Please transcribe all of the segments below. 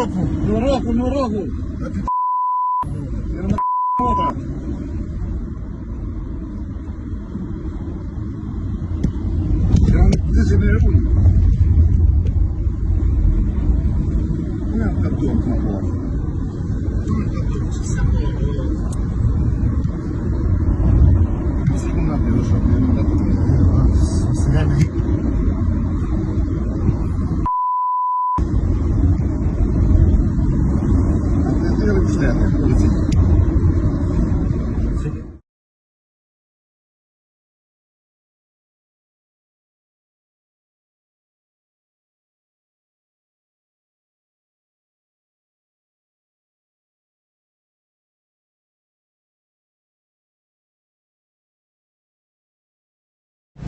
Në rroku.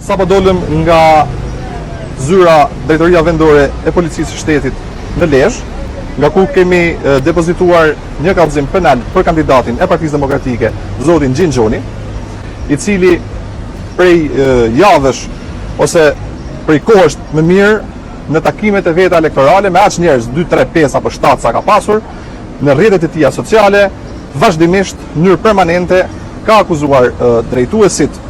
Sa po dolëm nga zyra Drejtoria Vendore e Policisë së Shtetit në Lezhë, nga ku kemi depozituar një kallëzim penal për kandidatin e Partisë Demokratike, zotin Gjinxhoni, i cili prej javësh ose prej kohësh më mirë në takimet e veta elektorale me aq njerëz 2, 3, 5 apo 7 sa ka pasur në rrjetet e tija sociale, vazhdimisht në mënyrë permanente ka akuzuar drejtuesit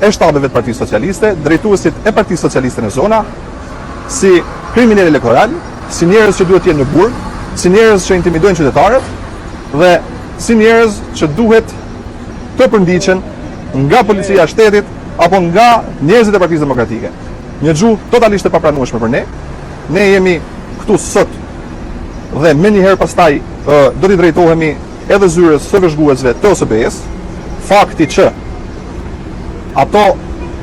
e shtabeve të Partisë Socialiste, drejtuesit e Partisë Socialiste në zona, si kriminal elektoral, si njerëz që duhet të jenë në burg, si njerëz që intimidojnë qytetarët dhe si njerëz që duhet të përndiqen nga policia e shtetit apo nga njerëzit e Partisë Demokratike. Një gjuhë totalisht e papranueshme për ne. Ne jemi këtu sot dhe menjëherë pastaj do t'i drejtohemi edhe zyrës së vëzhguesve të OSB-s, fakti që ato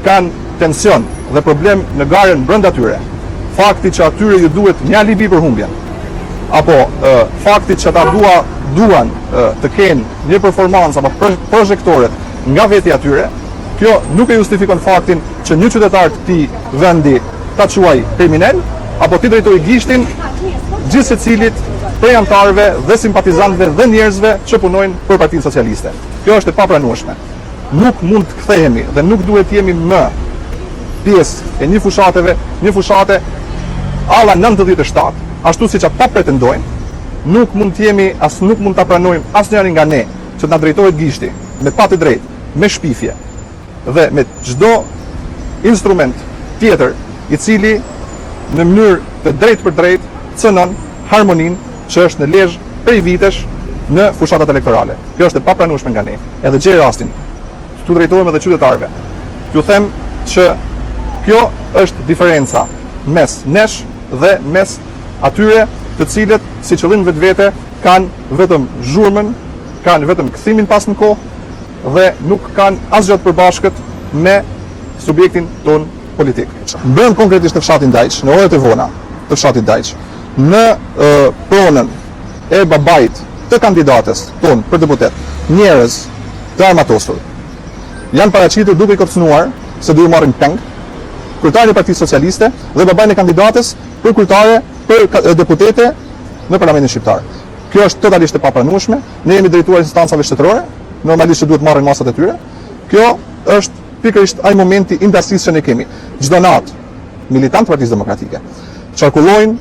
kanë tension dhe problem në garen brenda tyre, fakti që atyre ju duhet një alibi për humbjen, apo fakti që ata duan të kenë një performancë apo projektoret nga veti atyre, kjo nuk e justifikon faktin që një qytetar të këtij vendi ta quaj kriminal, apo ti drejtoj gishtin gjithë secilit prej antarëve dhe simpatizantëve dhe njerëzve që punojnë për Partinë Socialiste. Kjo është e papranueshme. Nuk mund të kthehemi dhe nuk duhet jemi më pjesë e një fushate alla 97, ashtu siç ata pretendojnë. Nuk mund të jemi nuk mund ta pranojmë asnjëri nga ne që të na drejtohet gishti me pa të drejtë, me shpifje dhe me çdo instrument tjetër i cili në mënyrë të drejtë për drejtë cënon harmoninë që është në Lezhë prej vitesh në fushatat elektorale. Kjo është e papranueshme nga ne. Edhe gjej rastin tu drejtohem edhe qytetarëve. Ju them që kjo është diferenca mes nesh dhe mes atyre të cilët si qëllim vetvete kanë vetëm zhurmën, kanë vetëm kthimin pas në kohë dhe nuk kanë asgjë të përbashkët me subjektin ton politik. Mbëm konkretisht në fshatin Dajç, në orët e vona të fshatit Dajç, në pronën e babait të kandidates ton për deputet, njerëz të armatosur janë paraqitur duke i kërcënuar se do ju marrin peng kryetarin e Partisë Socialiste dhe babain e kandidates për kryetare për deputete në Parlamentin Shqiptar. Kjo është totalisht e papranueshme. Ne jemi drejtuar instancave shtetërore, normalisht që duhet marrin masat e tyre. Kjo është pikërisht ai momenti i indarësisë që ne kemi. Çdo natë militantë Partisë Demokratike çarkullojnë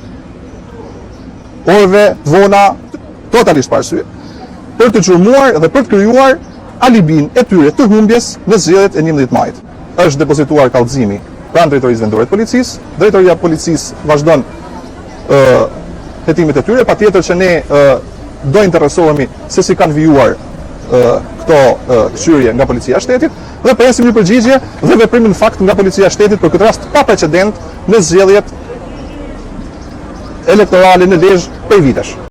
orëve vona totalisht pa arsye për të gjurmuar dhe për të krijuar alibin e tyre të humbjes në zgjedhjet e 11 majit. Është depozituar kallëzimi pranë Drejtorisë Vendore të Policisë. Drejtoria e Policisë vazhdon hetimet e tyre, patjetër që ne do interesohemi se si kanë vijuar këto këshyrje nga Policia e Shtetit dhe presim një përgjigje dhe veprim në fakt nga Policia e Shtetit për këtë rast pa precedent në zgjedhjet elektorale në Lezhë prej vitesh.